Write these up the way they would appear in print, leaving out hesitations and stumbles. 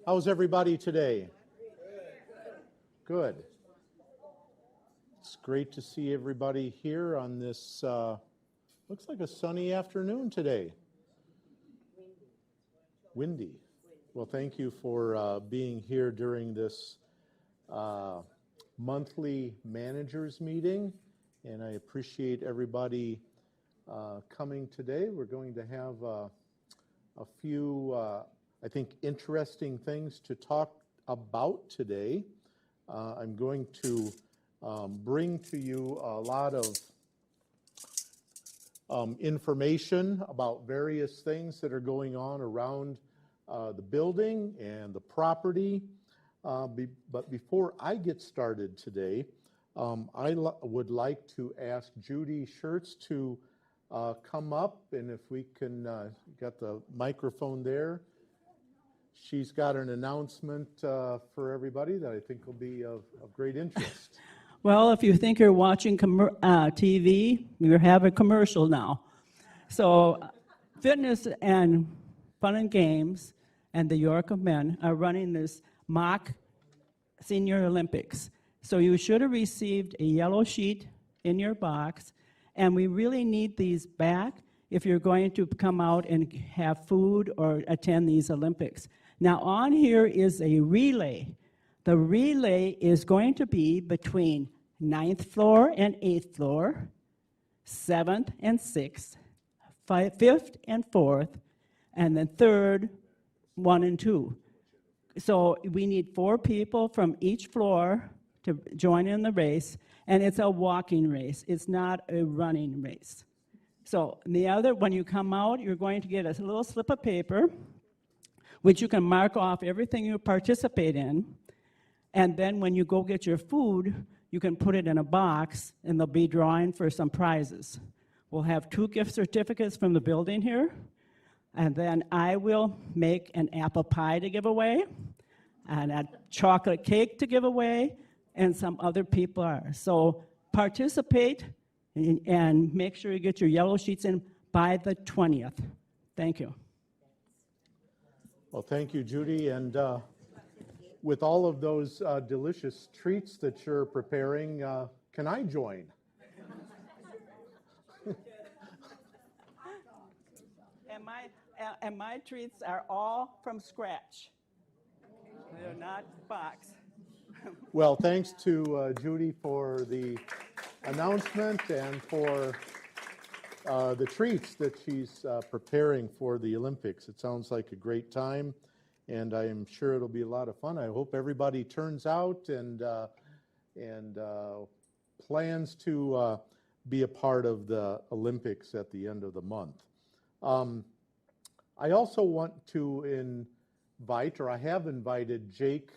How's everybody today? Good. It's great to see everybody here on this, looks like a sunny afternoon today. Windy. Well, thank you for being here during this monthly managers meeting, and I appreciate everybody coming today. We're going to have a few, I think, interesting things to talk about today. I'm going to bring to you a lot of information about various things that are going on around the building and the property. But before I get started today, I would like to ask Judy Schertz to come up, and if we can, got the microphone there. She's got an announcement for everybody that I think will be of great interest. Well, if you think you're watching TV, you have a commercial now. So Fitness and Fun and Games and the York of Men are running this mock Senior Olympics. So you should have received a yellow sheet in your box, and we really need these back if you're going to come out and have food or attend these Olympics. Now on here is a relay. The relay is going to be between 9th floor and 8th floor, 7th and 6th, 5th and 4th, and then 3rd, 1 and 2. So we need 4 people from each floor to join in the race, and it's a walking race. It's not a running race. So when you come out, you're going to get a little slip of paper, which you can mark off everything you participate in, and then when you go get your food, you can put it in a box, and they'll be drawing for some prizes. We'll have 2 gift certificates from the building here, and then I will make an apple pie to give away, and a chocolate cake to give away, and some other people are. So participate and make sure you get your yellow sheets in by the 20th. Thank you. Well, thank you, Judy. And with all of those delicious treats that you're preparing, can I join? And my treats are all from scratch. They're not boxed. Well, thanks to Judy for the announcement and for the treats that she's preparing for the Olympics. It sounds like a great time, and I am sure it'll be a lot of fun. I hope everybody turns out and plans to be a part of the Olympics at the end of the month. I also want to invite, or I have invited, Jake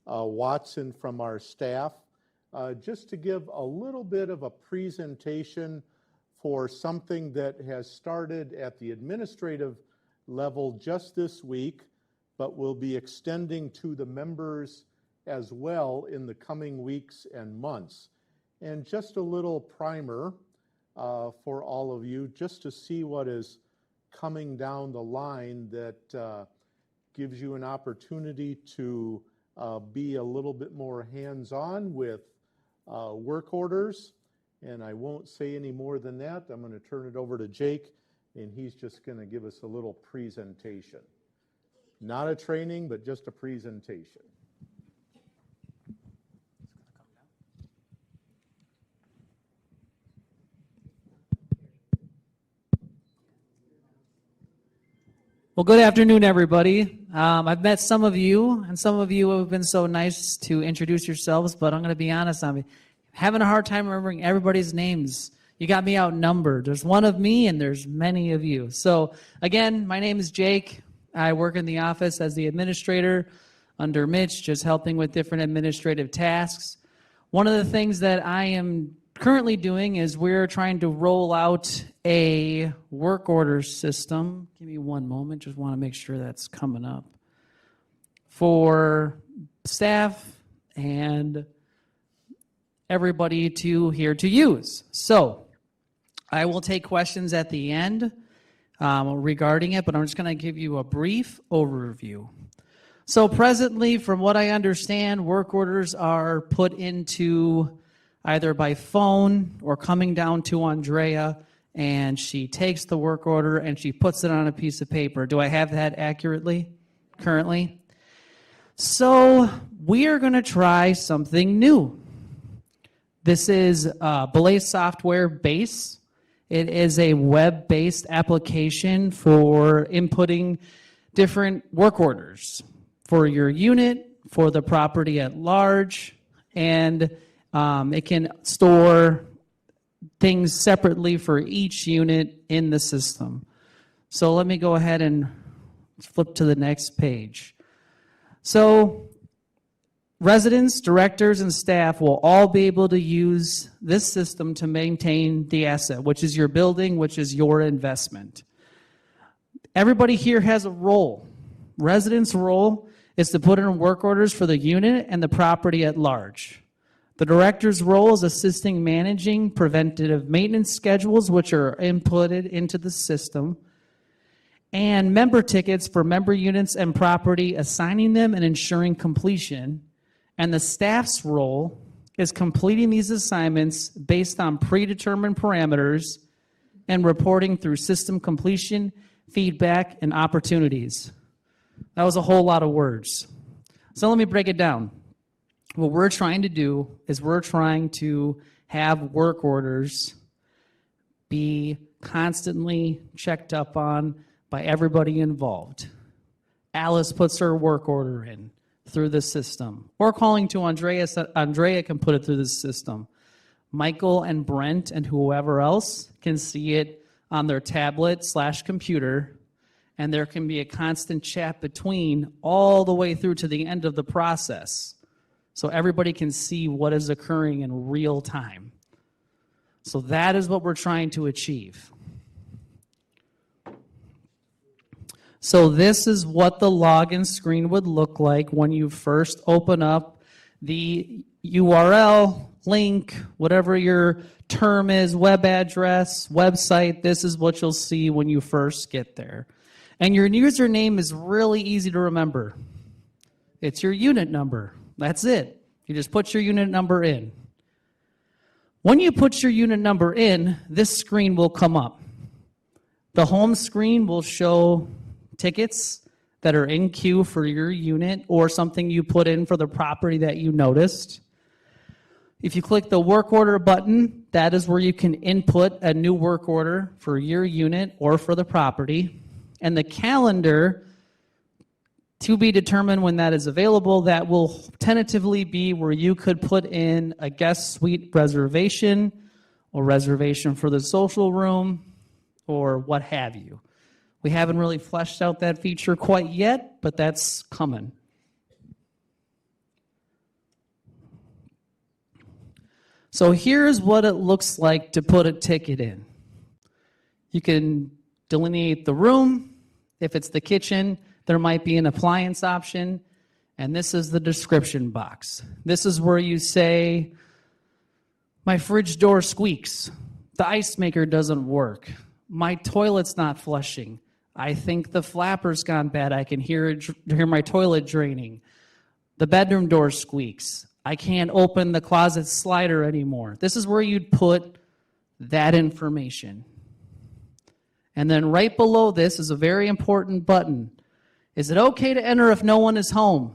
Watson from our staff just to give a little bit of a presentation for something that has started at the administrative level just this week, but will be extending to the members as well in the coming weeks and months. And just a little primer for all of you, just to see what is coming down the line that gives you an opportunity to be a little bit more hands-on with work orders. And I won't say any more than that. I'm going to turn it over to Jake, and he's just going to give us a little presentation. Not a training, but just a presentation. Well, good afternoon, everybody. I've met some of you, and some of you have been so nice to introduce yourselves, but I'm going to be honest, I'm having a hard time remembering everybody's names. You got me outnumbered. There's one of me, and there's many of you. So, again, my name is Jake. I work in the office as the administrator under Mitch, just helping with different administrative tasks. One of the things that I am currently doing is we're trying to roll out a work order system. Give me one moment, just want to make sure that's coming up. For staff and everybody to use. So I will take questions at the end regarding it, but I'm just going to give you a brief overview. So presently, from what I understand, work orders are put into either by phone or coming down to Andrea, and she takes the work order and she puts it on a piece of paper. Do I have that accurately currently? So we are going to try something new. This is Belay Software Base. It is a web-based application for inputting different work orders for your unit, for the property at large, and it can store things separately for each unit in the system. So let me go ahead and flip to the next page. So residents, directors, and staff will all be able to use this system to maintain the asset, which is your building, which is your investment. Everybody here has a role. Residents' role is to put in work orders for the unit and the property at large. The director's role is assisting managing preventative maintenance schedules, which are inputted into the system, and member tickets for member units and property, assigning them and ensuring completion. And the staff's role is completing these assignments based on predetermined parameters and reporting through system completion, feedback, and opportunities. That was a whole lot of words. So let me break it down. What we're trying to do is we're trying to have work orders be constantly checked up on by everybody involved. Alice puts her work order in through the system. Or calling to Andrea, so Andrea can put it through the system. Michael and Brent and whoever else can see it on their tablet/computer, and there can be a constant chat between all the way through to the end of the process. So everybody can see what is occurring in real time. So that is what we're trying to achieve. So this is what the login screen would look like when you first open up the URL, link, whatever your term is, web address, website. This is what you'll see when you first get there. And your username is really easy to remember. It's your unit number. That's it. You just put your unit number in. When you put your unit number in, this screen will come up. The home screen will show tickets that are in queue for your unit or something you put in for the property that you noticed. If you click the work order button, that is where you can input a new work order for your unit or for the property. And the calendar, to be determined when that is available, that will tentatively be where you could put in a guest suite reservation or reservation for the social room or what have you. We haven't really fleshed out that feature quite yet, but that's coming. So here's what it looks like to put a ticket in. You can delineate the room. If it's the kitchen, there might be an appliance option. And this is the description box. This is where you say, my fridge door squeaks. The ice maker doesn't work. My toilet's not flushing. I think the flapper's gone bad. I can hear my toilet draining. The bedroom door squeaks. I can't open the closet slider anymore. This is where you'd put that information. And then right below this is a very important button. Is it okay to enter if no one is home?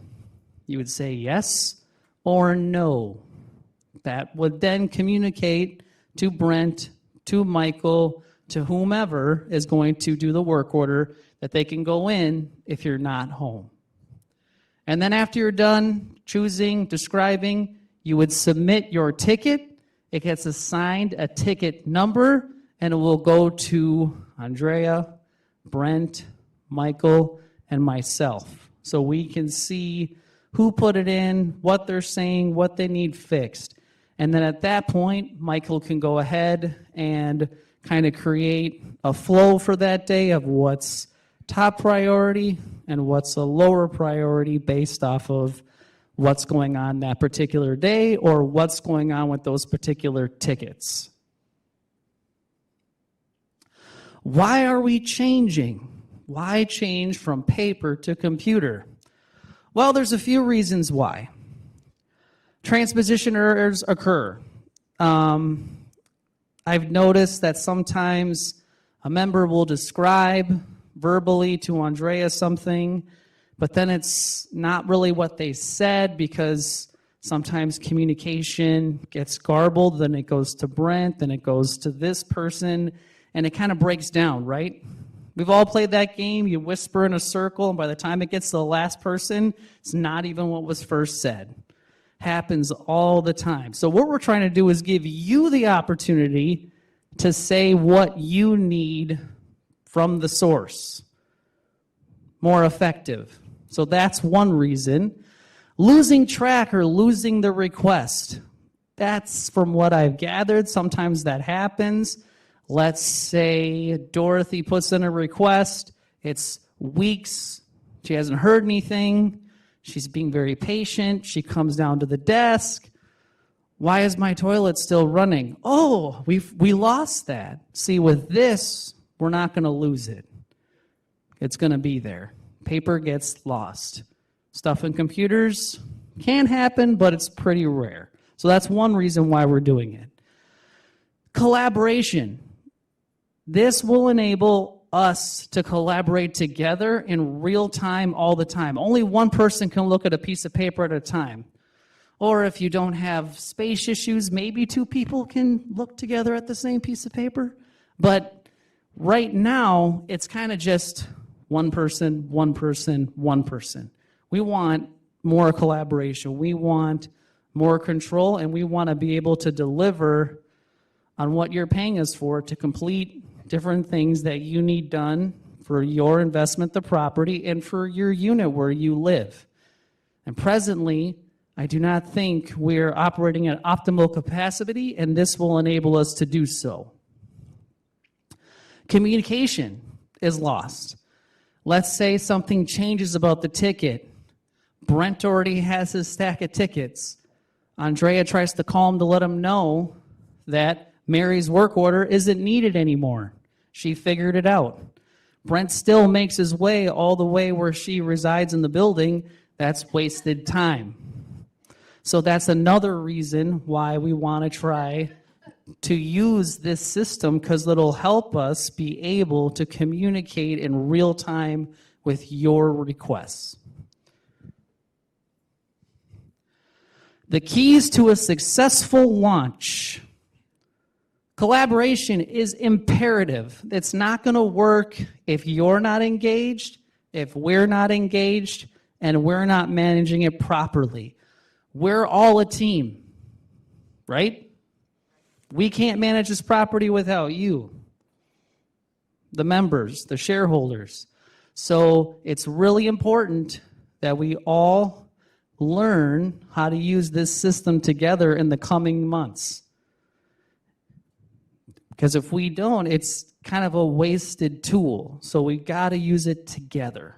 You would say yes or no. That would then communicate to Brent, to Michael, to whomever is going to do the work order that they can go in if you're not home. And then after you're done choosing, describing, you would submit your ticket. It gets assigned a ticket number, and it will go to Andrea, Brent, Michael, and myself. So we can see who put it in, what they're saying, what they need fixed. And then at that point, Michael can go ahead and kind of create a flow for that day of what's top priority and what's a lower priority based off of what's going on that particular day or what's going on with those particular tickets. Why are we changing? Why change from paper to computer? Well, there's a few reasons why. Transposition errors occur. I've noticed that sometimes a member will describe verbally to Andrea something, but then it's not really what they said because sometimes communication gets garbled, then it goes to Brent, then it goes to this person, and it kind of breaks down, right? We've all played that game. You whisper in a circle, and by the time it gets to the last person, it's not even what was first said. Happens all the time. So what we're trying to do is give you the opportunity to say what you need from the source. More effective. So that's one reason. Losing track or losing the request. That's from what I've gathered. Sometimes that happens. Let's say Dorothy puts in a request. It's weeks. She hasn't heard anything. She's being very patient. She comes down to the desk. Why is my toilet still running? Oh, we lost that. See, with this, we're not going to lose it. It's going to be there. Paper gets lost. Stuff in computers can happen, but it's pretty rare. So that's one reason why we're doing it. Collaboration. This will enable us to collaborate together in real time all the time. Only one person can look at a piece of paper at a time. Or if you don't have space issues, maybe two people can look together at the same piece of paper. But right now, it's kind of just one person, one person, one person. We want more collaboration. We want more control, and we want to be able to deliver on what you're paying us for to complete different things that you need done for your investment, the property, and for your unit where you live. And presently, I do not think we're operating at optimal capacity, and this will enable us to do so. Communication is lost. Let's say something changes about the ticket. Brent already has his stack of tickets. Andrea tries to call him to let him know that Mary's work order isn't needed anymore. She figured it out. Brent still makes his way all the way where she resides in the building. That's wasted time. So that's another reason why we want to try to use this system, because it'll help us be able to communicate in real time with your requests. The keys to a successful launch. Collaboration is imperative. It's not going to work if you're not engaged, if we're not engaged, and we're not managing it properly. We're all a team, right? We can't manage this property without you, the members, the shareholders. So it's really important that we all learn how to use this system together in the coming months. Because if we don't, it's kind of a wasted tool. So we got to use it together.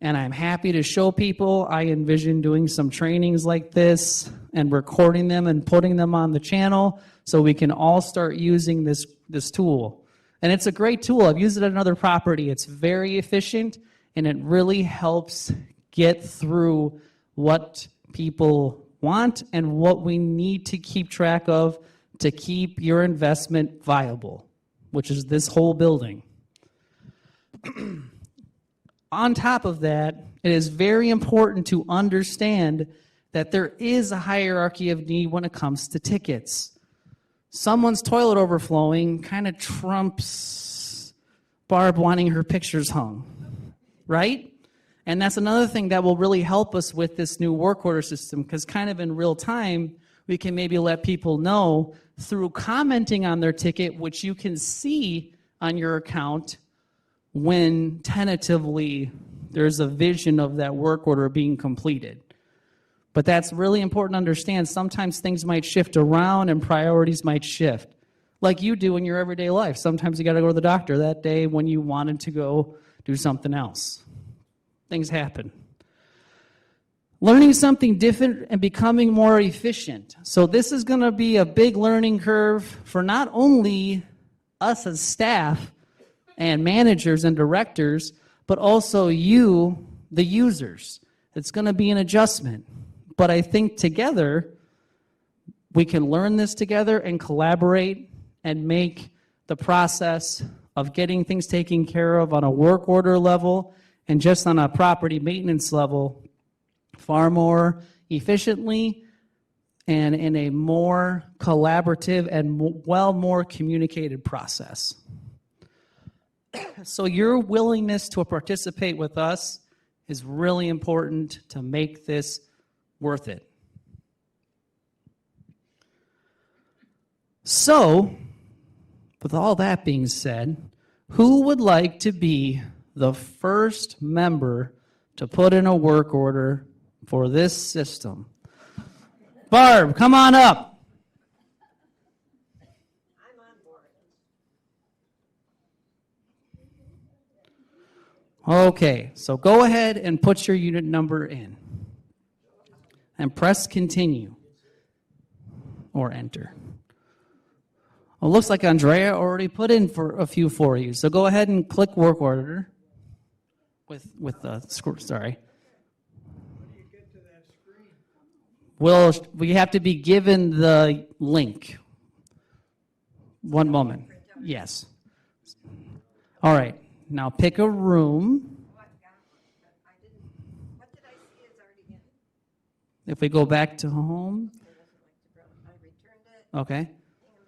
And I'm happy to show people. I envision doing some trainings like this and recording them and putting them on the channel so we can all start using this tool. And it's a great tool. I've used it at another property. It's very efficient, and it really helps get through what people want and what we need to keep track of to keep your investment viable, which is this whole building. On top of that, it is very important to understand that there is a hierarchy of need when it comes to tickets. Someone's toilet overflowing kind of trumps Barb wanting her pictures hung, right? And that's another thing that will really help us with this new work order system, because kind of in real time, we can maybe let people know through commenting on their ticket, which you can see on your account when tentatively there's a vision of that work order being completed. But that's really important to understand. Sometimes things might shift around and priorities might shift, like you do in your everyday life. Sometimes you got to go to the doctor that day when you wanted to go do something else. Things happen. Learning something different and becoming more efficient. So this is going to be a big learning curve for not only us as staff and managers and directors, but also you, the users. It's going to be an adjustment. But I think together, we can learn this together and collaborate and make the process of getting things taken care of on a work order level and just on a property maintenance level far more efficiently and in a more collaborative and more communicated process. So your willingness to participate with us is really important to make this worth it. So, with all that being said, who would like to be the first member to put in a work order for this system? Barb, come on up. I'm on board. Okay, so go ahead and put your unit number in. And press continue or enter. Well, it looks like Andrea already put in for a few for you. So go ahead and click work order with the sorry. Well, we have to be given the link. One moment. Yes. All right. Now pick a room. What did I see is already in? If we go back to home. I returned it. Okay.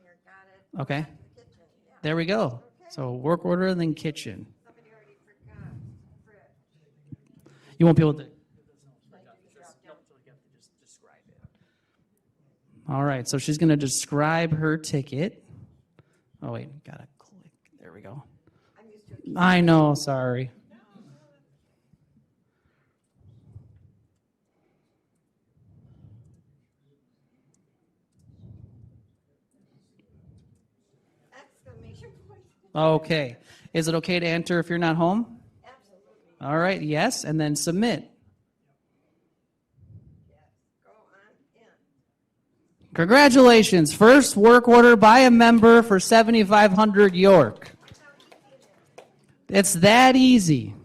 Here, got it. Okay. Back to the kitchen. Yeah. There we go. So work order and then kitchen. Somebody already forgot. Fridge. You won't be able to. All right, so she's going to describe her ticket. Oh, wait, gotta click. There we go. I'm used to it. I know, sorry. Exclamation point. Okay. Is it okay to enter if you're not home? Absolutely. All right, yes, and then submit. Yes. Go on in. Congratulations, first work order by a member for 7500 York. It's that easy.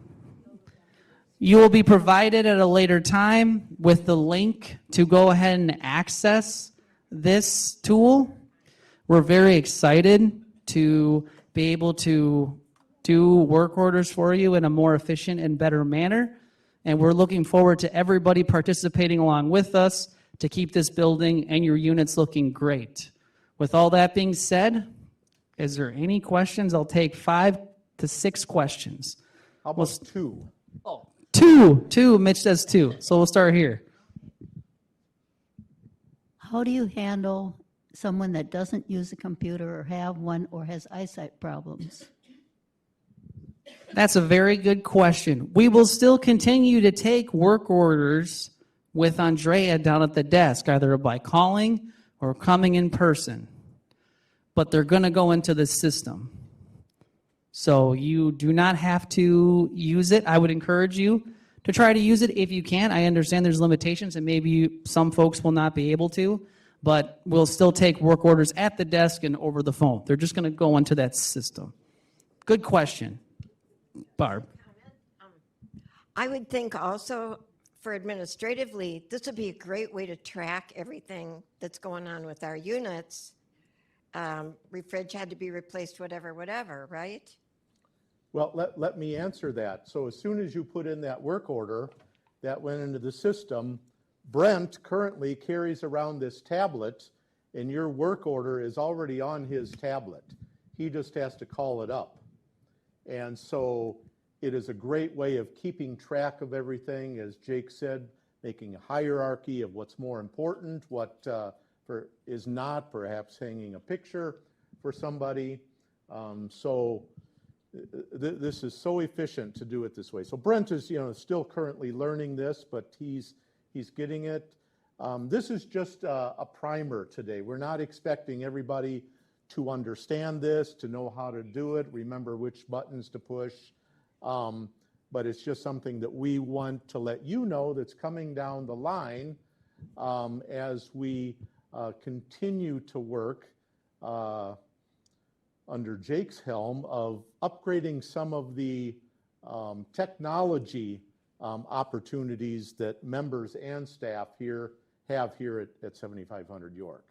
You will be provided at a later time with the link to go ahead and access this tool. We're very excited to be able to do work orders for you in a more efficient and better manner. And we're looking forward to everybody participating along with us to keep this building and your units looking great. With all that being said, is there any questions? I'll take 5 to 6 questions. How about two? Oh, two. Mitch says 2. So we'll start here. How do you handle someone that doesn't use a computer or have one or has eyesight problems? That's a very good question. We will still continue to take work orders with Andrea down at the desk, either by calling or coming in person. But they're going to go into the system. So you do not have to use it. I would encourage you to try to use it if you can. I understand there's limitations and maybe some folks will not be able to, but we'll still take work orders at the desk and over the phone. They're just going to go into that system. Good question. Barb. I would think also for administratively, this would be a great way to track everything that's going on with our units. Refridge had to be replaced, whatever, right? Well, let me answer that. So as soon as you put in that work order, that went into the system. Brent currently carries around this tablet, and your work order is already on his tablet. He just has to call it up. And so it is a great way of keeping track of everything, as Jake said, making a hierarchy of what's more important, what is not, perhaps hanging a picture for somebody. This is so efficient to do it this way. So Brent is, still currently learning this, but he's getting it. This is just a primer today. We're not expecting everybody to understand this, to know how to do it, remember which buttons to push. But it's just something that we want to let you know that's coming down the line as we continue to work under Jake's helm of upgrading some of the technology opportunities that members and staff here have here at 7500 York.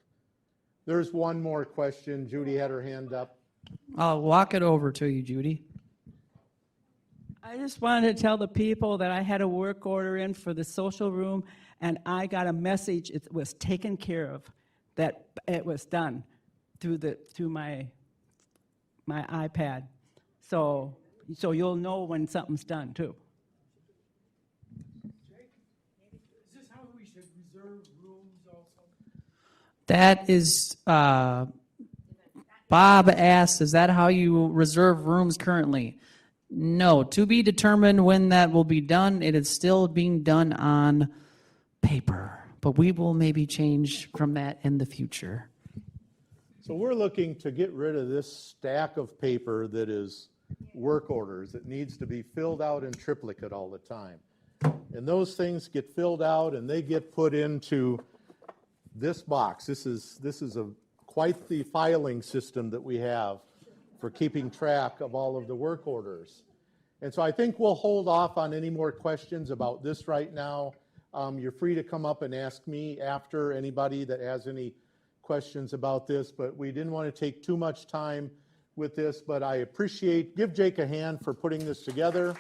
There's one more question. Judy had her hand up. I'll walk it over to you, Judy. I just wanted to tell the people that I had a work order in for the social room, and I got a message it was taken care of, that it was done through my iPad. So you'll know when something's done too. Is this how we should reserve rooms also? That is, Bob asked, is that how you reserve rooms currently? No, to be determined when that will be done. It is still being done on paper, but we will maybe change from that in the future. So we're looking to get rid of this stack of paper that is work orders that needs to be filled out in triplicate all the time. And those things get filled out and they get put into this box. This is quite the filing system that we have for keeping track of all of the work orders. And so I think we'll hold off on any more questions about this right now. You're free to come up and ask me after, anybody that has any questions about this, but we didn't want to take too much time with this, but I appreciate, give Jake a hand for putting this together.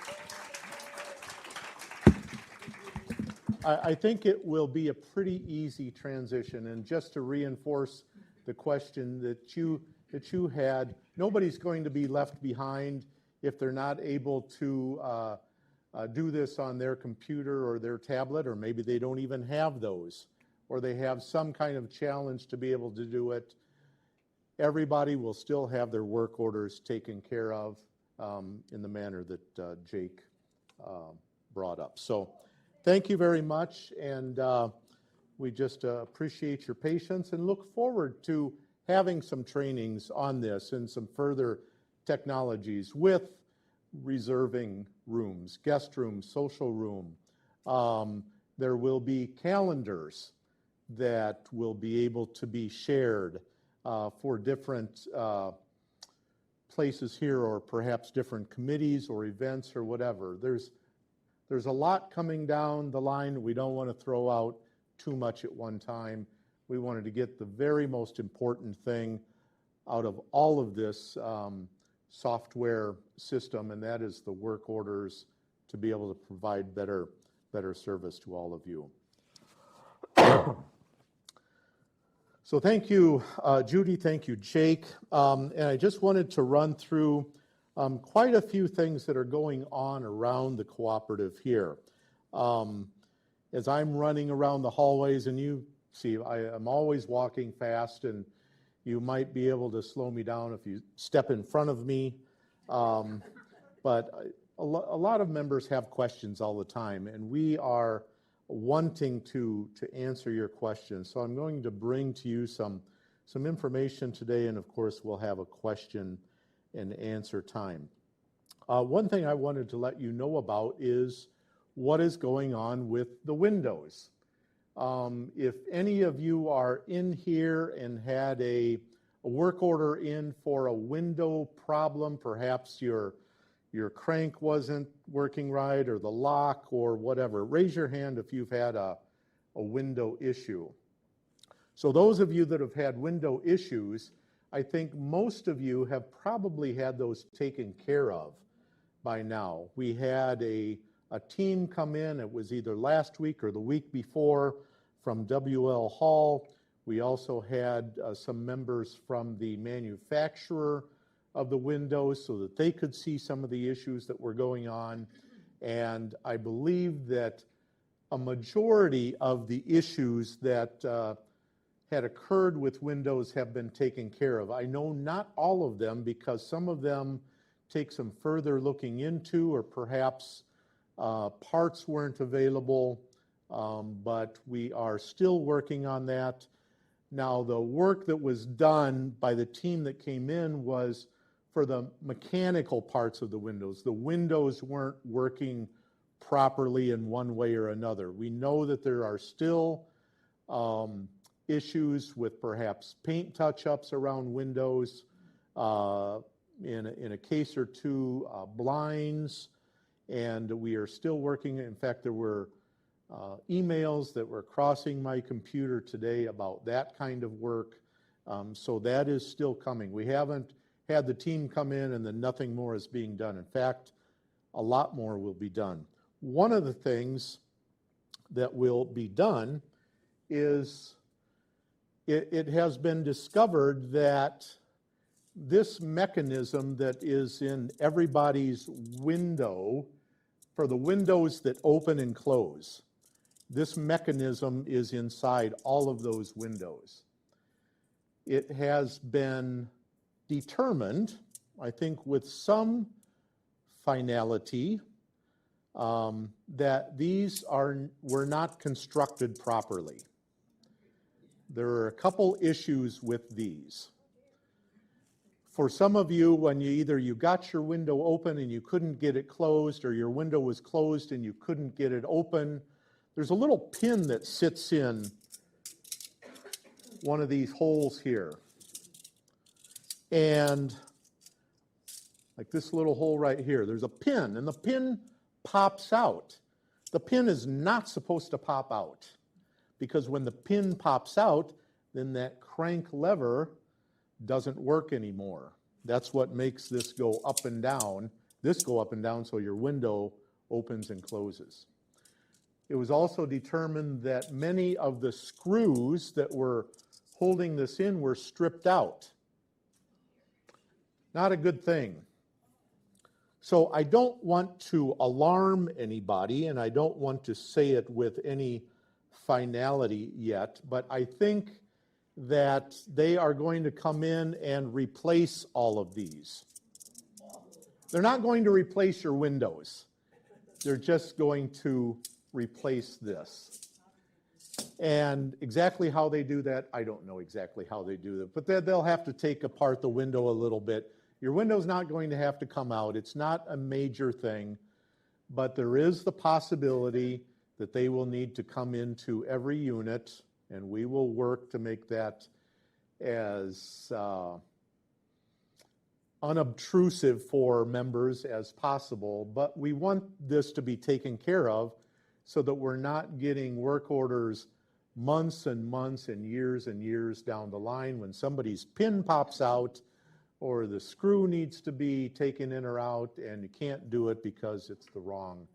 I think it will be a pretty easy transition, and just to reinforce the question that you had, nobody's going to be left behind if they're not able to do this on their computer or their tablet, or maybe they don't even have those, or they have some kind of challenge to be able to do it. Everybody will still have their work orders taken care of in the manner that Jake brought up. So thank you very much, and we just appreciate your patience and look forward to having some trainings on this and some further technologies with reserving rooms, guest rooms, social room. There will be calendars that will be able to be shared for different places here, or perhaps different committees or events or whatever. There's a lot coming down the line. We don't want to throw out too much at one time. We wanted to get the very most important thing out of all of this software system, and that is the work orders, to be able to provide better service to all of you. So thank you, Judy. Thank you, Jake. And I just wanted to run through quite a few things that are going on around the cooperative here. As I'm running around the hallways, and you see, I'm always walking fast, and you might be able to slow me down if you step in front of me. But a lot of members have questions all the time, and we are wanting to answer your questions. So I'm going to bring to you some information today, and of course we'll have a question and answer time. One thing I wanted to let you know about is what is going on with the windows. If any of you are in here and had a work order in for a window problem, perhaps your crank wasn't working right, or the lock, or whatever, raise your hand if you've had a window issue. So those of you that have had window issues, I think most of you have probably had those taken care of by now. We had a team come in, it was either last week or the week before, from WL Hall. We also had some members from the manufacturer of the windows so that they could see some of the issues that were going on. And I believe that a majority of the issues that had occurred with windows have been taken care of. I know not all of them, because some of them take some further looking into, or perhaps parts weren't available, but we are still working on that. Now, the work that was done by the team that came in was for the mechanical parts of the windows. The windows weren't working properly in one way or another. We know that there are still issues with perhaps paint touch-ups around windows, in a case or two, blinds, And we are still working. In fact, there were emails that were crossing my computer today about that kind of work. So that is still coming. We haven't had the team come in and then nothing more is being done. In fact, a lot more will be done. One of the things that will be done is it has been discovered that this mechanism that is in everybody's window, for the windows that open and close, this mechanism is inside all of those windows. It has been determined, I think with some finality, that these were not constructed properly. There are a couple issues with these. For some of you, when you got your window open and you couldn't get it closed, or your window was closed and you couldn't get it open, there's a little pin that sits in one of these holes here. And like this little hole right here, there's a pin, and the pin pops out. The pin is not supposed to pop out, because when the pin pops out, then that crank lever doesn't work anymore. That's what makes this go up and down, so your window opens and closes. It was also determined that many of the screws that were holding this in were stripped out. Not a good thing. So I don't want to alarm anybody, and I don't want to say it with any finality yet, but I think that they are going to come in and replace all of these. They're not going to replace your windows. They're just going to replace this. And exactly how they do that, I don't know exactly how they do that, but they'll have to take apart the window a little bit. Your window's not going to have to come out. It's not a major thing, but there is the possibility that they will need to come into every unit, and we will work to make that as unobtrusive for members as possible. But we want this to be taken care of so that we're not getting work orders months and months and years down the line when somebody's pin pops out or the screw needs to be taken in or out and you can't do it because it's the wrong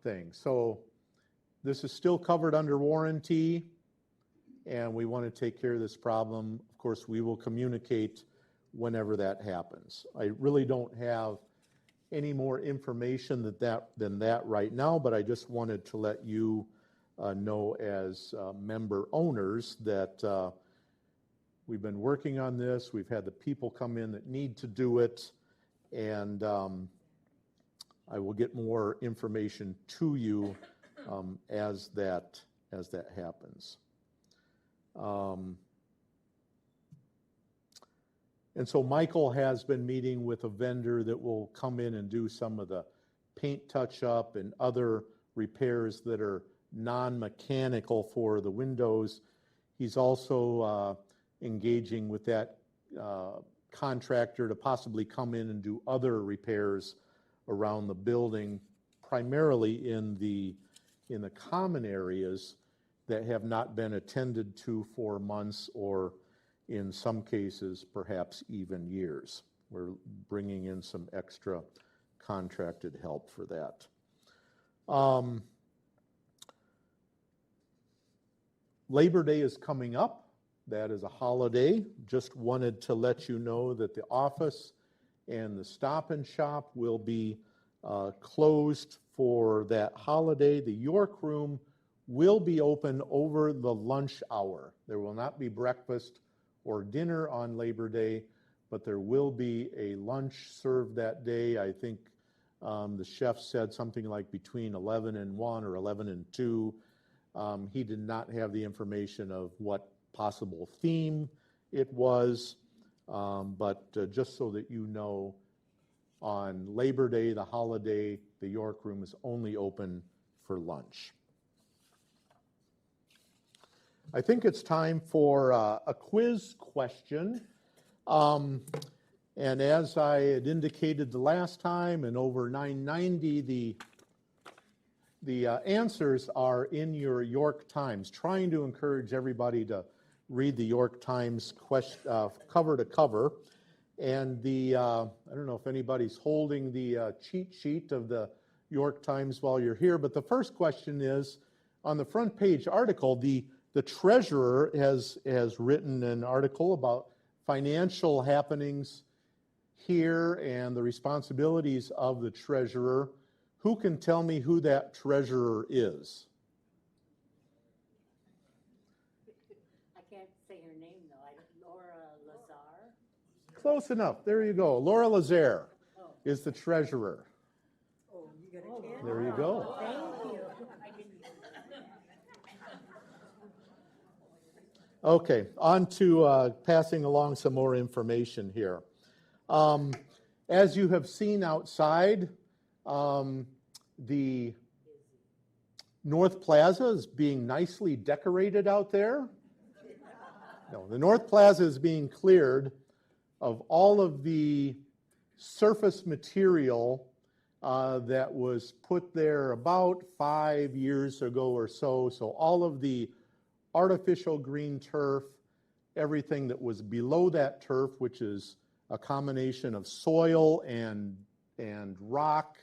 thing. So this is still covered under warranty, and we want to take care of this problem. Of course, we will communicate whenever that happens. I really don't have any more information than that right now, but I just wanted to let you know as member owners that we've been working on this. We've had the people come in that need to do it, and I will get more information to you as that happens. And so Michael has been meeting with a vendor that will come in and do some of the paint touch-up and other repairs that are non-mechanical for the windows. He's also engaging with that contractor to possibly come in and do other repairs around the building, primarily in the common areas that have not been attended to for months, or in some cases perhaps even years. We're bringing in some extra contracted help for that. Labor Day is coming up. That is a holiday. Just wanted to let you know that the office and the Stop and Shop will be closed for that holiday. The York Room will be open over the lunch hour. There will not be breakfast or dinner on Labor Day, but there will be a lunch served that day. I think the chef said something like between 11 and 1 or 11 and 2. He did not have the information of what possible theme it was, but just so that you know, on Labor Day, the holiday, the York Room is only open for lunch. I think it's time for a quiz question. And as I had indicated the last time, and over 990, the answers are in your York Times, trying to encourage everybody to read the York Times cover to cover. And I don't know if anybody's holding the cheat sheet of the York Times while you're here, but the first question is, on the front page article, the treasurer has written an article about financial happenings here and the responsibilities of the treasurer. Who can tell me who that treasurer is? I can't say her name though. Laura Lazar. Close enough. There you go. Laura Lazare is the treasurer. Oh, you got a kid? There you go. Thank you. I didn't. Okay, on to passing along some more information here. As you have seen outside, the North Plaza is being nicely decorated out there. No, the North Plaza is being cleared of all of the surface material that was put there about 5 years ago or so. So all of the artificial green turf, everything that was below that turf, which is a combination of soil and rock,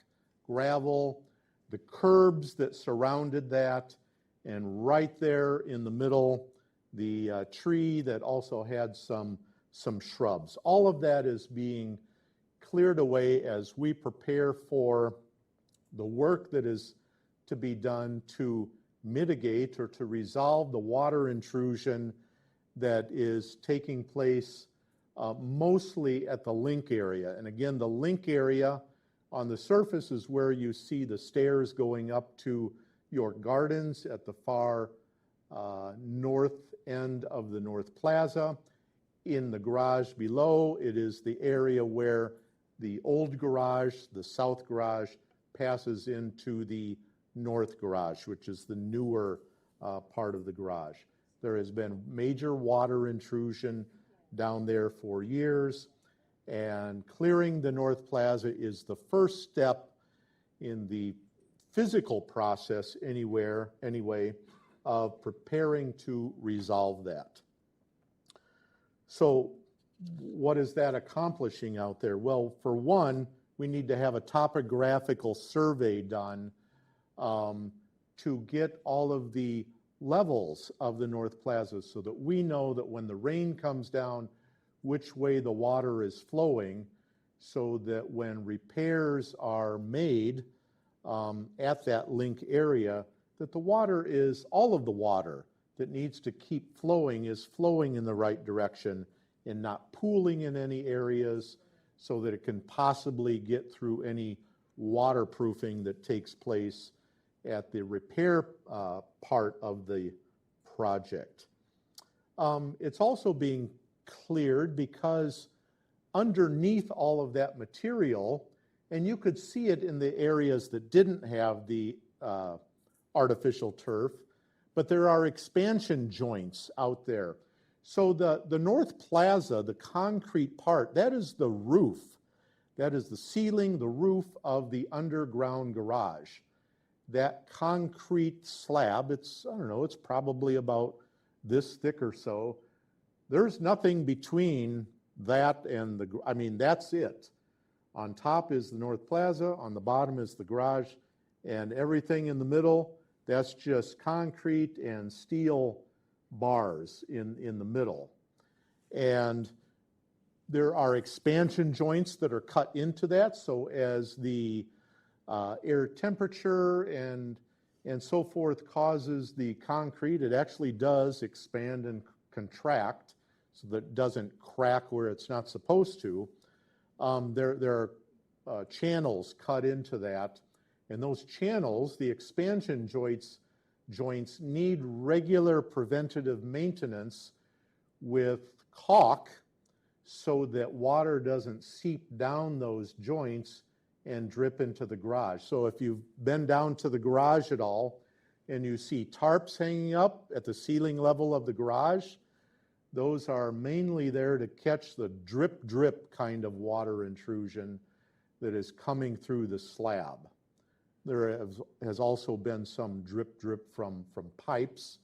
gravel, the curbs that surrounded that, and right there in the middle, the tree that also had some shrubs. All of that is being cleared away as we prepare for the work that is to be done to mitigate or to resolve the water intrusion that is taking place mostly at the link area. And again, the link area on the surface is where you see the stairs going up to York Gardens at the far north end of the North Plaza. In the garage below, it is the area where the old garage, the south garage, passes into the north garage, which is the newer part of the garage. There has been major water intrusion down there for years, and clearing the North Plaza is the first step in the physical process anyway, of preparing to resolve that. So what is that accomplishing out there? Well, for one, we need to have a topographical survey done to get all of the levels of the North Plaza so that we know that when the rain comes down, which way the water is flowing, so that when repairs are made at that link area, that the water is, all of the water that needs to keep flowing is flowing in the right direction and not pooling in any areas, so that it can possibly get through any waterproofing that takes place at the repair part of the project. It's also being cleared because underneath all of that material, and you could see it in the areas that didn't have the artificial turf, but there are expansion joints out there. So the North Plaza, the concrete part, that is the roof. That is the ceiling, the roof of the underground garage. That concrete slab, it's probably about this thick or so. There's nothing between that and that's it. On top is the North Plaza, on the bottom is the garage, and everything in the middle, that's just concrete and steel bars in the middle. And there are expansion joints that are cut into that, so as the air temperature and so forth causes the concrete, it actually does expand and contract so that it doesn't crack where it's not supposed to. There are channels cut into that, and those channels, the expansion joints need regular preventative maintenance with caulk so that water doesn't seep down those joints and drip into the garage. So if you've been down to the garage at all and you see tarps hanging up at the ceiling level of the garage, Those are mainly there to catch the drip drip kind of water intrusion that is coming through the slab. There has also been some drip drip from pipes,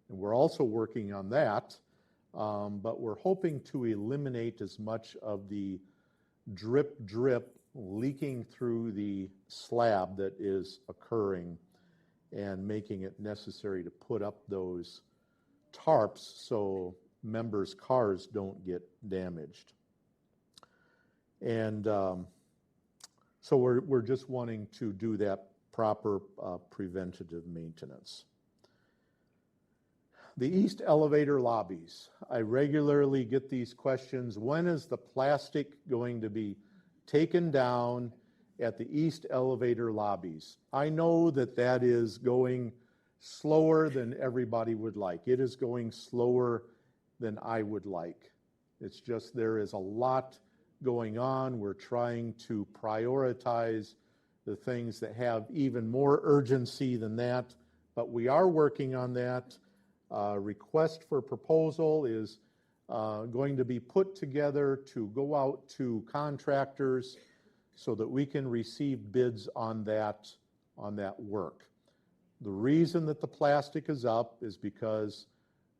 and we're also working on that, but we're hoping to eliminate as much of the drip drip leaking through the slab that is occurring and making it necessary to put up those tarps so members' cars don't get damaged. And so we're just wanting to do that proper preventative maintenance. The east elevator lobbies. I regularly get these questions. When is the plastic going to be taken down at the east elevator lobbies? I know that that is going slower than everybody would like. It is going slower than I would like. It's just there is a lot going on. We're trying to prioritize the things that have even more urgency than that, but we are working on that. Request for proposal is going to be put together to go out to contractors so that we can receive bids on that work. The reason that the plastic is up is because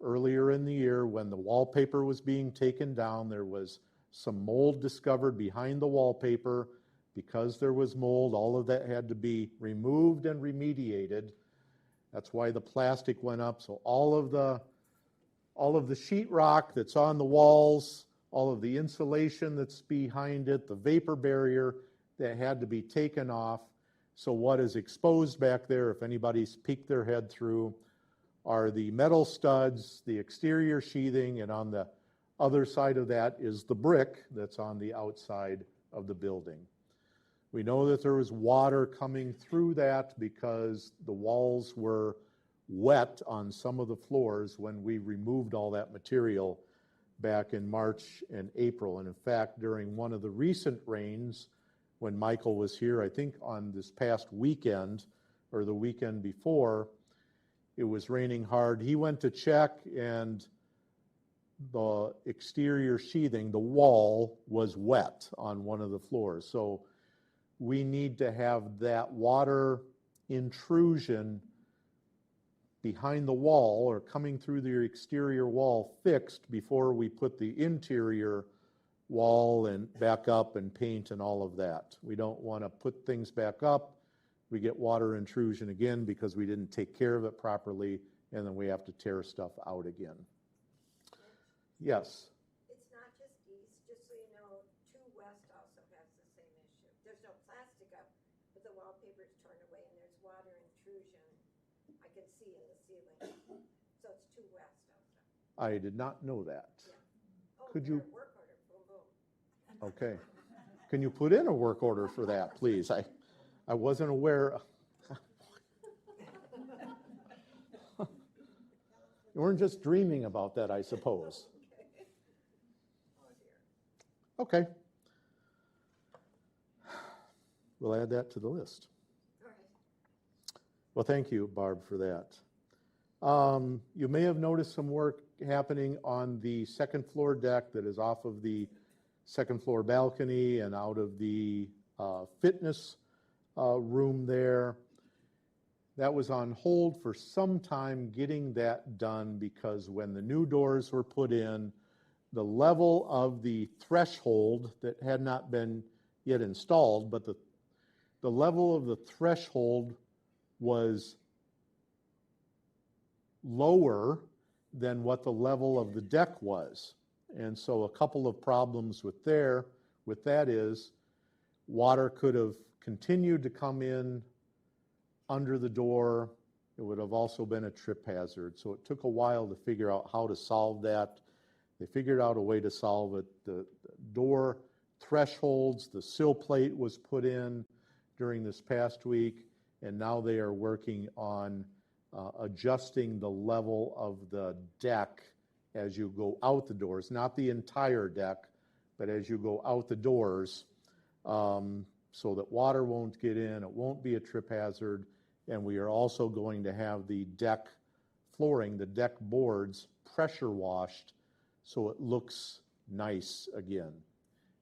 earlier in the year when the wallpaper was being taken down, there was some mold discovered behind the wallpaper. Because there was mold, all of that had to be removed and remediated. That's why the plastic went up. So all of the sheetrock that's on the walls, all of the insulation that's behind it, the vapor barrier that had to be taken off. So what is exposed back there, if anybody's peeked their head through, are the metal studs, the exterior sheathing, and on the other side of that is the brick that's on the outside of the building. We know that there was water coming through that because the walls were wet on some of the floors when we removed all that material back in March and April. And in fact, during one of the recent rains, when Michael was here, I think on this past weekend or the weekend before, it was raining hard. He went to check and the exterior sheathing, the wall, was wet on one of the floors. So we need to have that water intrusion behind the wall or coming through the exterior wall fixed before we put the interior wall and back up and paint and all of that. We don't want to put things back up. We get water intrusion again because we didn't take care of it properly, and then we have to tear stuff out again. Yes? It's not just east, just so you know, 2 West also has the same issue. There's no plastic up, but the wallpaper's torn away and there's water intrusion. I can see in the ceiling. So it's 2 West also. I did not know that. Yeah. Oh, Could here, you- work order, boom, boom. Okay. Can you put in a work order for that, please? I wasn't aware. You weren't just dreaming about that, I suppose. Okay. We'll add that to the list. All right. Well, thank you, Barb, for that. You may have noticed some work happening on the second floor deck that is off of the second floor balcony and out of the fitness room there. That was on hold for some time getting that done because when the new doors were put in, the level of the threshold that had not been yet installed, but the level of the threshold was lower than what the level of the deck was. And so a couple of problems with that is water could have continued to come in under the door. It would have also been a trip hazard. So it took a while to figure out how to solve that. They figured out a way to solve it. The door thresholds, the sill plate was put in during this past week, and now they are working on adjusting the level of the deck as you go out the doors, not the entire deck, but as you go out the doors, so that water won't get in, it won't be a trip hazard, and we are also going to have the deck flooring, the deck boards, pressure washed so it looks nice again.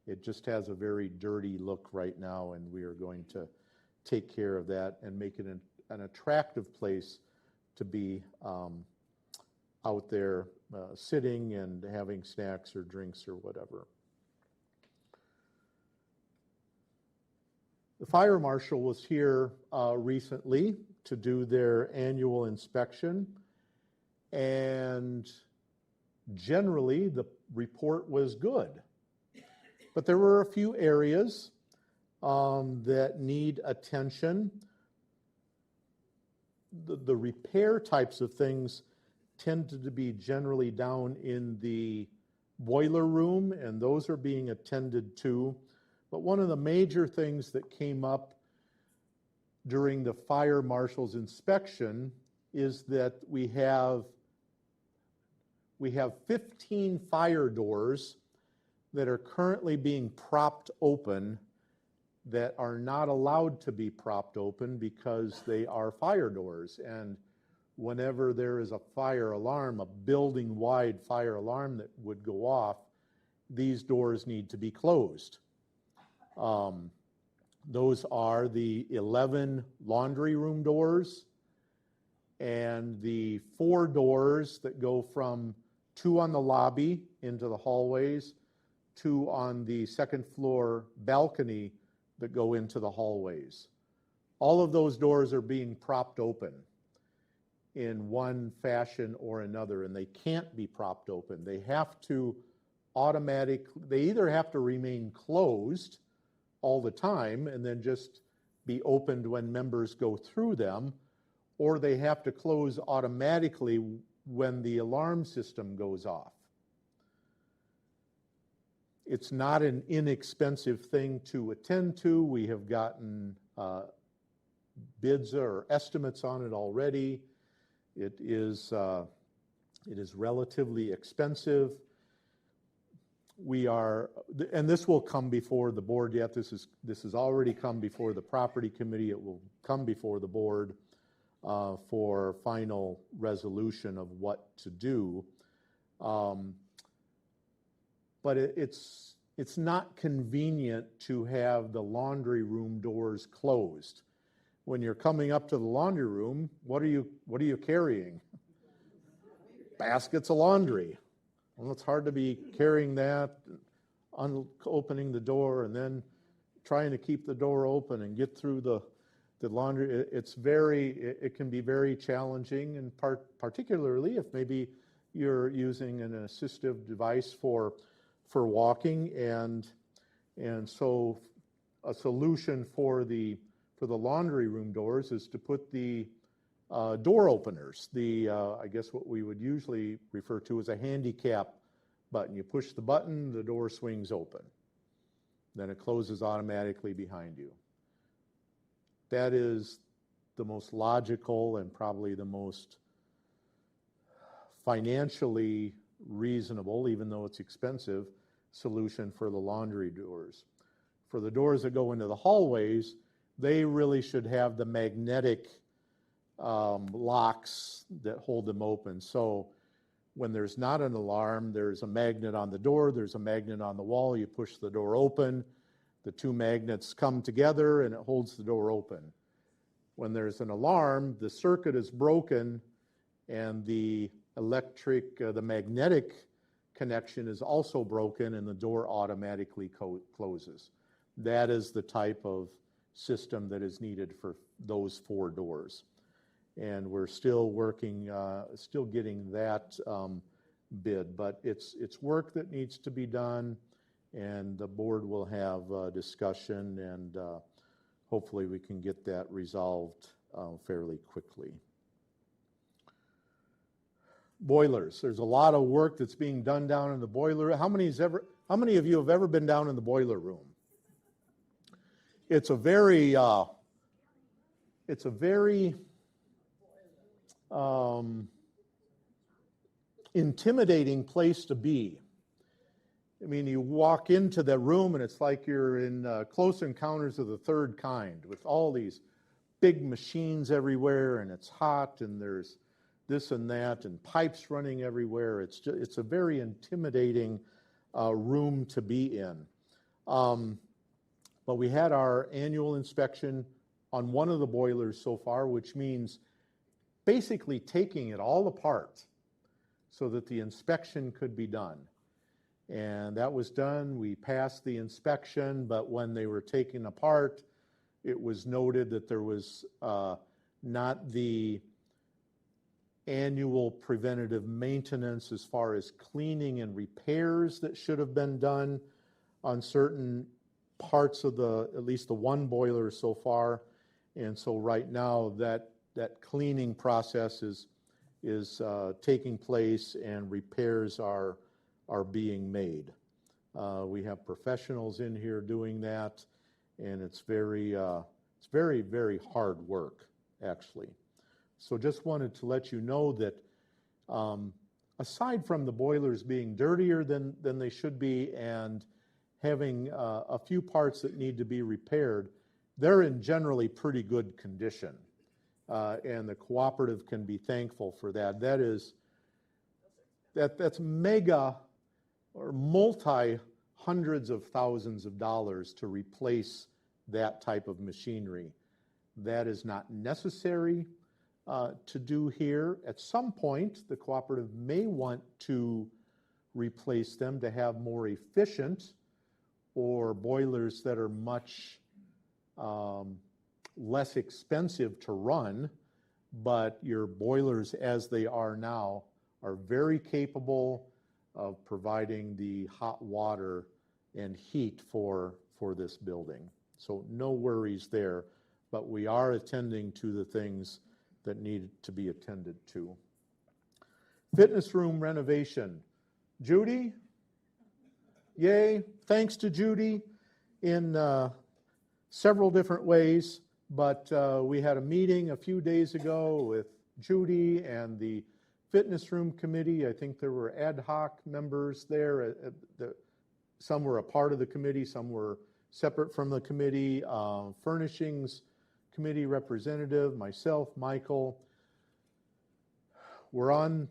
It just has a very dirty look right now, and we are going to take care of that and make it an attractive place to be out there sitting and having snacks or drinks or whatever. The fire marshal was here recently to do their annual inspection, and generally the report was good. But there were a few areas that need attention. The repair types of things tended to be generally down in the boiler room, and those are being attended to. But one of the major things that came up during the fire marshal's inspection is that we have 15 fire doors that are currently being propped open that are not allowed to be propped open because they are fire doors. And whenever there is a fire alarm, a building-wide fire alarm that would go off, these doors need to be closed. Those are the 11 laundry room doors and the 4 doors that go from 2 on the lobby into the hallways, 2 on the second floor balcony that go into the hallways. All of those doors are being propped open in one fashion or another, and they can't be propped open. They have to they either have to remain closed all the time and then just be opened when members go through them, or they have to close automatically when the alarm system goes off. It's not an inexpensive thing to attend to. We have gotten bids or estimates on it already. It is relatively expensive. And this will come before the board yet. This has already come before the property committee. It will come before the board for final resolution of what to do. But it's not convenient to have the laundry room doors closed. When you're coming up to the laundry room, what are you carrying? Baskets of laundry. Well, it's hard to be carrying that, opening the door, and then trying to keep the door open and get through the laundry. It can be very challenging, and particularly if maybe you're using an assistive device for walking, and so a solution for the laundry room doors is to put the door openers, I guess what we would usually refer to as a handicap button. You push the button, the door swings open. Then it closes automatically behind you. That is the most logical and probably the most financially reasonable, even though it's expensive, solution for the laundry doors. For the doors that go into the hallways, they really should have the magnetic locks that hold them open. So when there's not an alarm, there's a magnet on the door, there's a magnet on the wall, you push the door open, the 2 magnets come together and it holds the door open. When there's an alarm, the circuit is broken and the magnetic connection is also broken and the door automatically closes. That is the type of system that is needed for those 4 doors. And we're still working, still getting that bid, but it's work that needs to be done, and the board will have a discussion, and hopefully we can get that resolved fairly quickly. Boilers. There's a lot of work that's being done down in the boiler. How many of you have ever been down in the boiler room? It's a very intimidating place to be. I mean, you walk into that room and it's like you're in Close Encounters of the Third Kind with all these big machines everywhere, and it's hot, and there's this and that, and pipes running everywhere. It's a very intimidating room to be in. But we had our annual inspection on one of the boilers so far, which means basically taking it all apart so that the inspection could be done. And that was done. We passed the inspection, but when they were taken apart, it was noted that there was not the annual preventative maintenance as far as cleaning and repairs that should have been done on certain parts of at least the one boiler so far. And so right now that cleaning process is taking place and repairs are being made. We have professionals in here doing that, and it's very, very hard work, actually. So just wanted to let you know that aside from the boilers being dirtier than they should be and having a few parts that need to be repaired, they're in generally pretty good condition. And the cooperative can be thankful for that. That's mega or multi hundreds of thousands of dollars to replace that type of machinery. That is not necessary to do here. At some point, the cooperative may want to replace them to have more efficient or boilers that are much less expensive to run, but your boilers as they are now are very capable of providing the hot water and heat for this building. So no worries there, but we are attending to the things that need to be attended to. Fitness room renovation. Judy? Yay. Thanks to Judy in several different ways, but we had a meeting a few days ago with Judy and the fitness room committee. I think there were ad hoc members there. Some were a part of the committee, some were separate from the committee. Furnishings committee representative, myself, Michael. We're on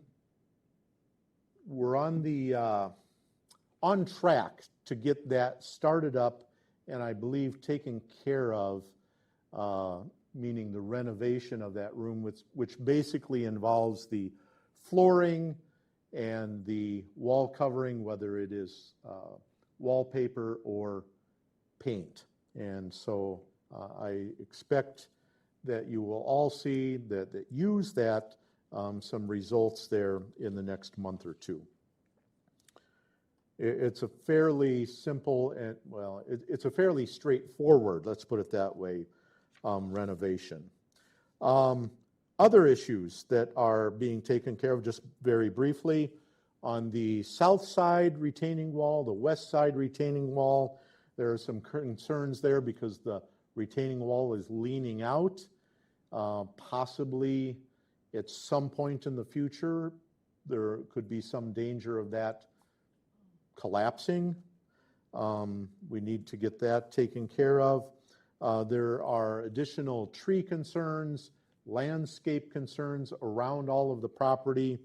track to get that started up and I believe taken care of, meaning the renovation of that room, which basically involves the flooring and the wall covering, whether it is wallpaper or paint. And so I expect that you will all see that use that some results there in the next month or two. It's a fairly simple and, well, it's a fairly straightforward, let's put it that way, renovation. Other issues that are being taken care of, just very briefly, on the south side retaining wall, the west side retaining wall, there are some concerns there because the retaining wall is leaning out. Possibly at some point in the future, there could be some danger of that collapsing. We need to get that taken care of. There are additional tree concerns, landscape concerns around all of the property,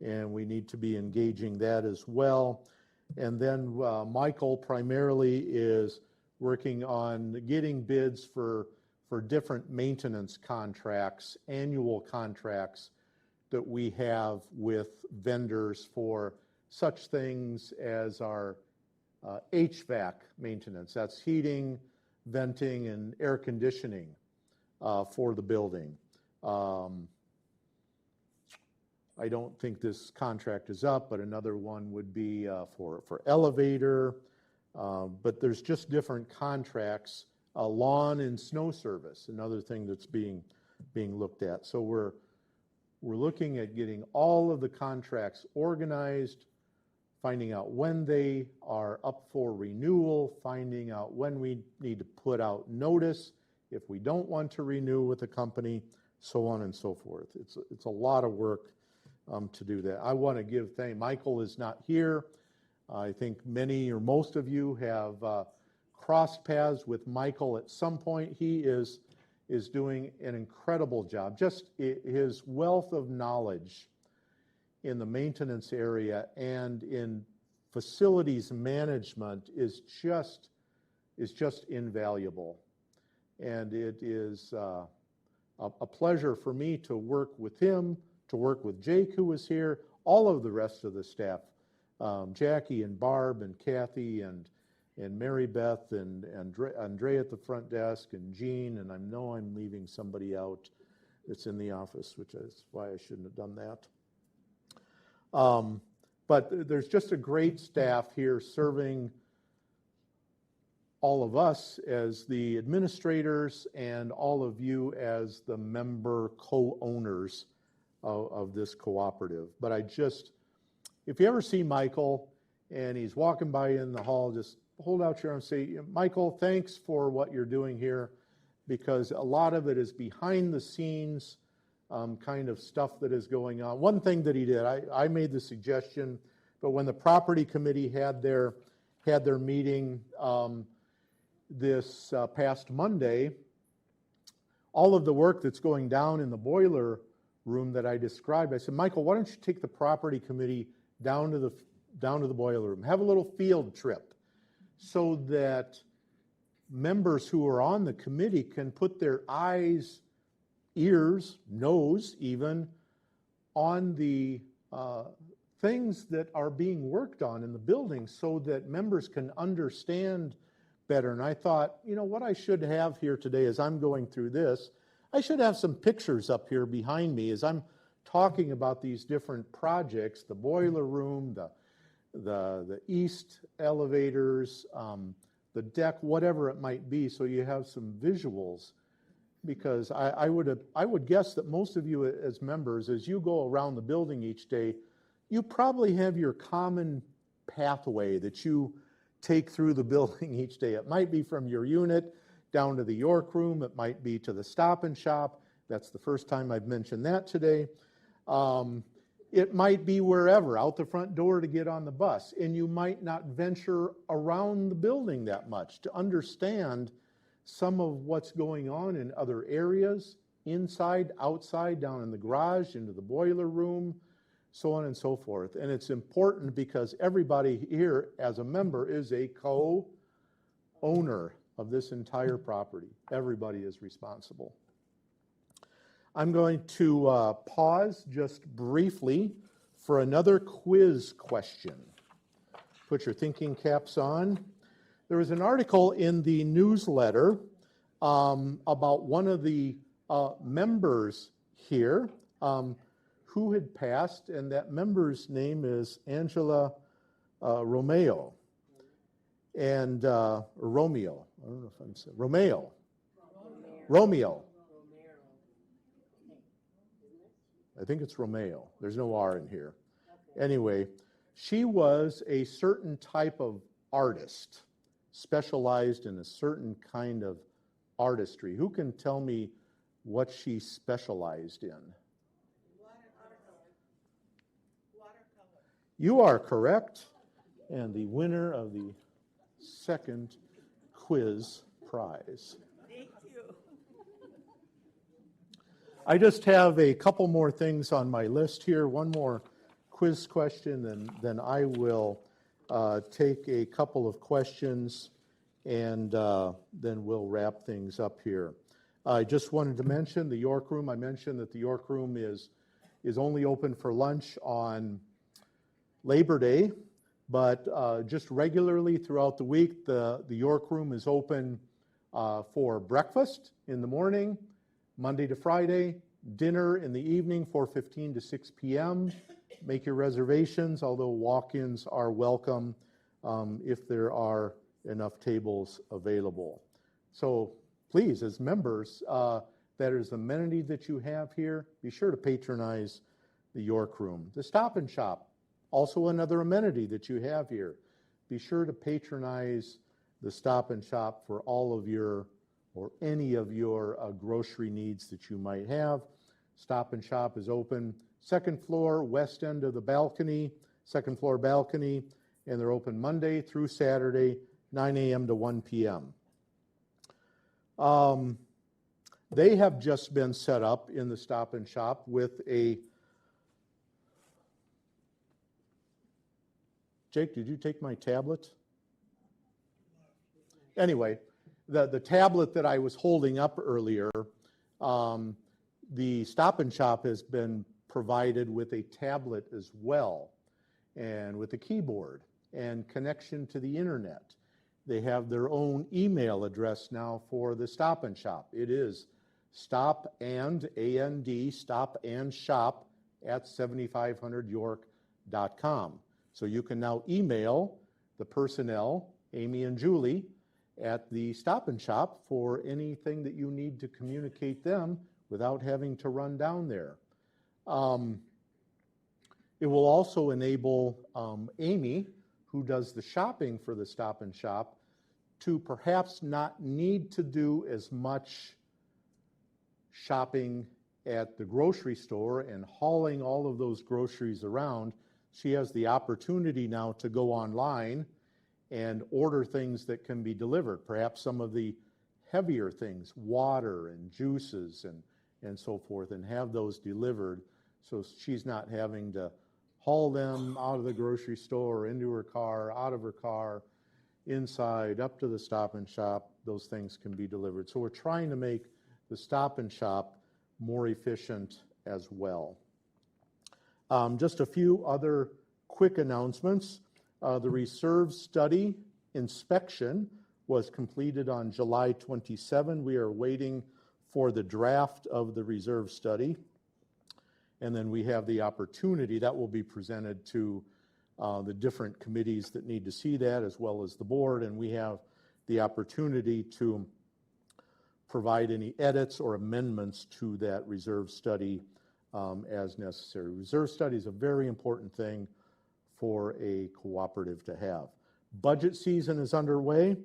and we need to be engaging that as well. And then Michael primarily is working on getting bids for different maintenance contracts, annual contracts that we have with vendors for such things as our HVAC maintenance. That's heating, venting, and air conditioning for the building. I don't think this contract is up, but another one would be for elevator. But there's just different contracts. Lawn and snow service, another thing that's being looked at. So we're looking at getting all of the contracts organized, finding out when they are up for renewal, finding out when we need to put out notice if we don't want to renew with the company, so on and so forth. It's a lot of work to do that. I want to give thanks. Michael is not here. I think many or most of you have crossed paths with Michael at some point. He is is doing an incredible job. Just his wealth of knowledge in the maintenance area and in facilities management is just invaluable. And it is a pleasure for me to work with him, to work with Jake, who was here, all of the rest of the staff, Jackie and Barb and Kathy and Mary Beth and Andre at the front desk and Jean, and I know I'm leaving somebody out that's in the office, which is why I shouldn't have done that. But there's just a great staff here serving all of us as the administrators and all of you as the member co-owners of this cooperative. But if you ever see Michael and he's walking by in the hall, just hold out your arm and say, Michael, thanks for what you're doing here, because a lot of it is behind the scenes kind of stuff that is going on. One thing that he did, I made the suggestion, but when the property committee had their meeting this past Monday, all of the work that's going down in the boiler room that I described, I said, Michael, why don't you take the property committee down to the boiler room, have a little field trip, so that members who are on the committee can put their eyes, ears, nose even, on the things that are being worked on in the building so that members can understand better. And I thought, what I should have here today as I'm going through this, I should have some pictures up here behind me as I'm talking about these different projects, the boiler room, the east elevators, the deck, whatever it might be, so you have some visuals. Because I would guess that most of you as members, as you go around the building each day, you probably have your common pathway that you take through the building each day. It might be from your unit down to the York room. It might be to the Stop and Shop. That's the first time I've mentioned that today. It might be wherever, out the front door to get on the bus. And you might not venture around the building that much to understand some of what's going on in other areas, inside, outside, down in the garage, into the boiler room, so on and so forth. And it's important because everybody here as a member is a co-owner of this entire property. Everybody is responsible. I'm going to pause just briefly for another quiz question. Put your thinking caps on. There was an article in the newsletter about one of the members here who had passed, and that member's name is Angela Romeo. And Romeo. I don't know if I'm saying Romeo. Romeo. I think it's Romeo. There's no R in here. Anyway, she was a certain type of artist, specialized in a certain kind of artistry. Who can tell me what she specialized in? Watercolor. You are correct. And the winner of the second quiz prize. Thank you. I just have a couple more things on my list here. One more quiz question, and then I will take a couple of questions, and then we'll wrap things up here. I just wanted to mention the York Room. I mentioned that the York Room is only open for lunch on Labor Day, but just regularly throughout the week, the York Room is open for breakfast in the morning, Monday to Friday, dinner in the evening, 4:15 to 6 p.m. Make your reservations, although walk-ins are welcome if there are enough tables available. So please, as members, that is the amenity that you have here. Be sure to patronize the York Room. The Stop and Shop, also another amenity that you have here. Be sure to patronize the Stop and Shop for all of your or any of your grocery needs that you might have. Stop and Shop is open second floor, west end of the balcony, second floor balcony, and they're open Monday through Saturday, 9 a.m. to 1 p.m. They have just been set up in the Stop and Shop with a, Jake, did you take my tablet? Anyway, the tablet that I was holding up earlier, the Stop and Shop has been provided with a tablet as well, and with a keyboard and connection to the internet. They have their own email address now for the Stop and Shop. It is stop and shop at 7500york.com. So you can now email the personnel, Amy and Julie, at the Stop and Shop for anything that you need to communicate them without having to run down there. It will also enable Amy, who does the shopping for the Stop and Shop, to perhaps not need to do as much shopping at the grocery store and hauling all of those groceries around. She has the opportunity now to go online and order things that can be delivered, perhaps some of the heavier things, water and juices and so forth, and have those delivered, so she's not having to haul them out of the grocery store, into her car, out of her car, inside, up to the Stop and Shop. Those things can be delivered. So we're trying to make the Stop and Shop more efficient as well. Just a few other quick announcements. The reserve study inspection was completed on July 27. We are waiting for the draft of the reserve study. And then we have the opportunity that will be presented to the different committees that need to see that, as well as the board. And we have the opportunity to provide any edits or amendments to that reserve study as necessary. Reserve study is a very important thing for a cooperative to have. Budget season is underway.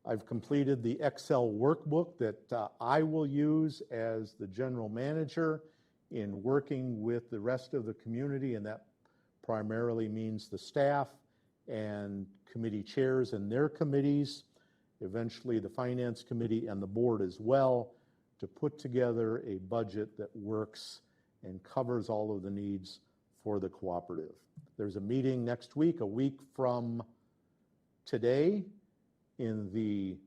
I've completed the Excel workbook that I will use as the general manager in working with the rest of the community, and that primarily means the staff and committee chairs and their committees, eventually the finance committee and the board as well, to put together a budget that works and covers all of the needs for the cooperative. There's a meeting next week, a week from today, in the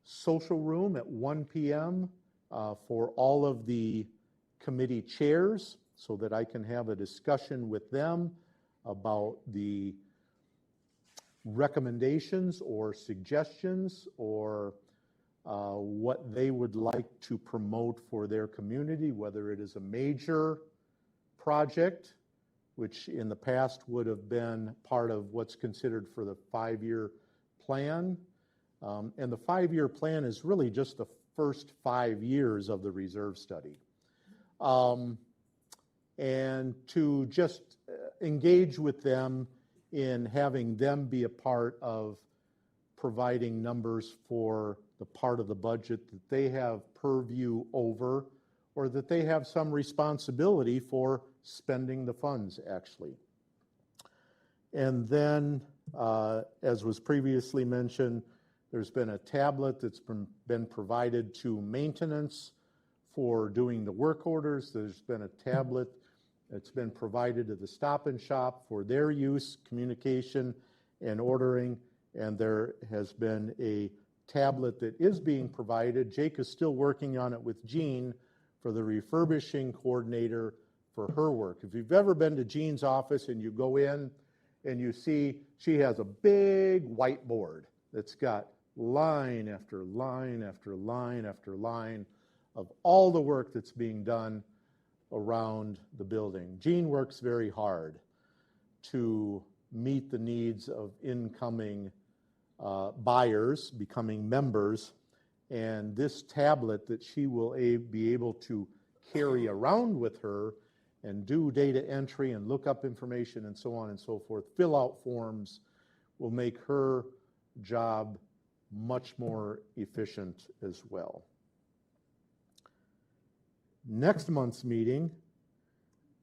social room at 1 p.m. For all of the committee chairs, so that I can have a discussion with them about the recommendations or suggestions or what they would like to promote for their community, whether it is a major project, which in the past would have been part of what's considered for the 5-year plan. And the 5-year plan is really just the first 5 years of the reserve study. And to just engage with them in having them be a part of providing numbers for the part of the budget that they have purview over, or that they have some responsibility for spending the funds, actually. And then, as was previously mentioned, there's been a tablet that's been provided to maintenance for doing the work orders. There's been a tablet that's been provided to the Stop and Shop for their use, communication, and ordering. And there has been a tablet that is being provided. Jake is still working on it with Jean for the refurbishing coordinator for her work. If you've ever been to Jean's office and you go in and you see she has a big whiteboard that's got line after line after line after line of all the work that's being done around the building. Jean works very hard to meet the needs of incoming buyers, becoming members, and this tablet that she will be able to carry around with her and do data entry and look up information and so on and so forth, fill out forms, will make her job much more efficient as well. Next month's meeting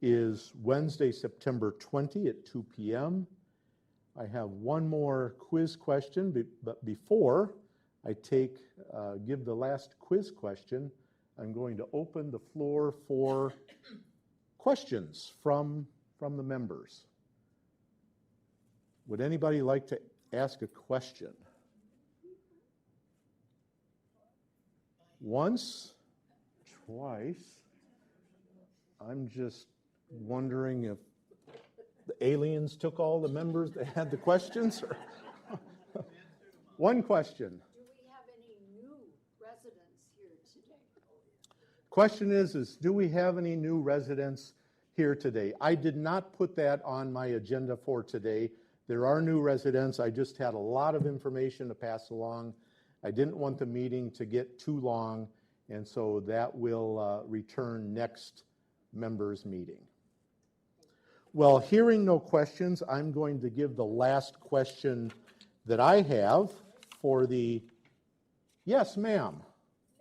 is Wednesday, September 20 at 2 p.m. I have one more quiz question, but before I give the last quiz question, I'm going to open the floor for questions from the members. Would anybody like to ask a question? Once, twice. I'm just wondering if the aliens took all the members that had the questions. One question. Do we have any new residents here today? Question is do we have any new residents here today? I did not put that on my agenda for today. There are new residents. I just had a lot of information to pass along. I didn't want the meeting to get too long, and so that will return next members' meeting. Well, hearing no questions, I'm going to give the last question that I have for the, yes, ma'am.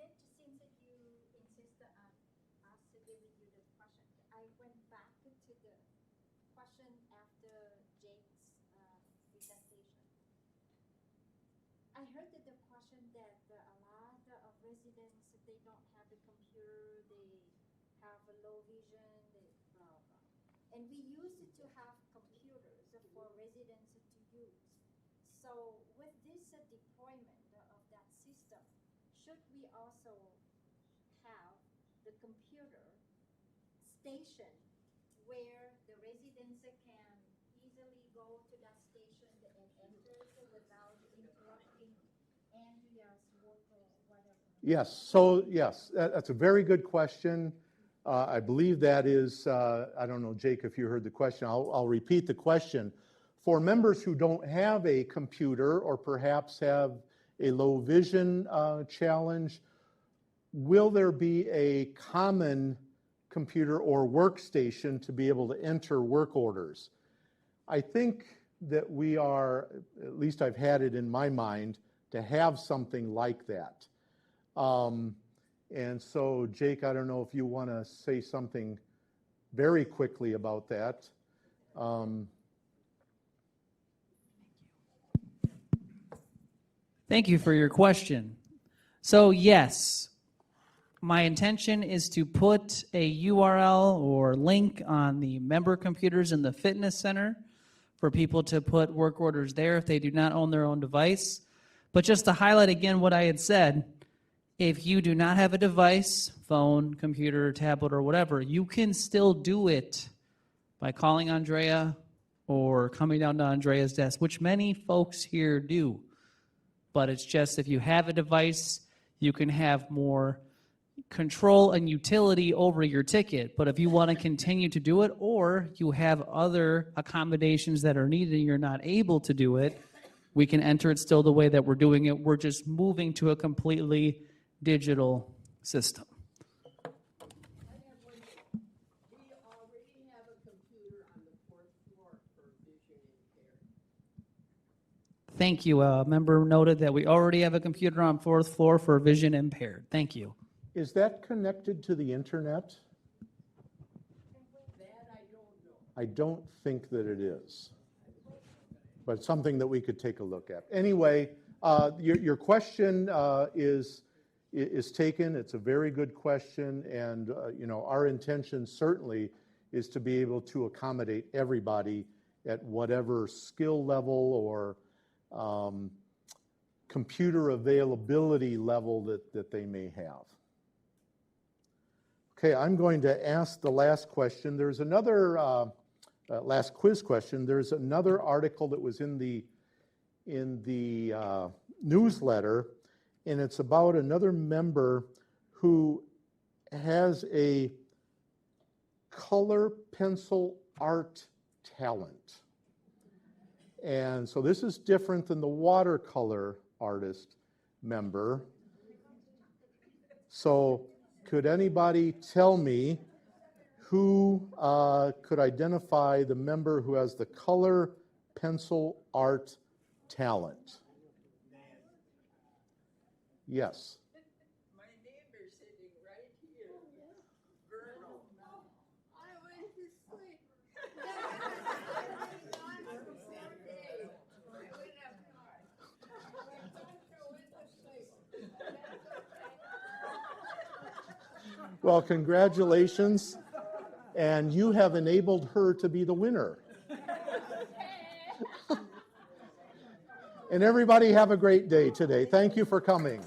It seems that you insisted on us to give you the question. I went back to the question after Jake's presentation. I heard that the question that a lot of residents, they don't have the computer, they have a low vision, they blah, blah. And we used to have computers for residents to use. So with this deployment of that system, should we also have the computer station where the residents can easily go to that station and enter without interrupting Andrea's work or whatever? Yes, so yes, that's a very good question. I believe that is, I don't know, Jake, if you heard the question, I'll repeat the question. For members who don't have a computer or perhaps have a low vision challenge, will there be a common computer or workstation to be able to enter work orders? I think that we are, at least I've had it in my mind, to have something like that. And so, Jake, I don't know if you want to say something very quickly about that. Thank you for your question. So yes, my intention is to put a URL or link on the member computers in the fitness center for people to put work orders there if they do not own their own device. But just to highlight again what I had said, if you do not have a device, phone, computer, tablet, or whatever, you can still do it by calling Andrea or coming down to Andrea's desk, which many folks here do. But it's just if you have a device, you can have more control and utility over your ticket. But if you want to continue to do it, or you have other accommodations that are needed and you're not able to do it, we can enter it still the way that we're doing it. We're just moving to a completely digital system. Thank you. A member noted that we already have a computer on 4th floor for vision impaired. Thank you. Is that connected to the internet? I don't think that it is, but it's something that we could take a look at. Anyway, your question is taken. It's a very good question, and our intention certainly is to be able to accommodate everybody at whatever skill level or computer availability level that they may have. Okay, I'm going to ask the last question. There's another last quiz question. There's another article that was in the newsletter, and it's about another member who has a color pencil art talent. And so this is different than the watercolor artist member. So could anybody tell me who could identify the member who has the color pencil art talent? Yes. My neighbor sitting right here, Vernal. I went to sleep. Well, congratulations. And you have enabled her to be the winner. And everybody have a great day today. Thank you for coming.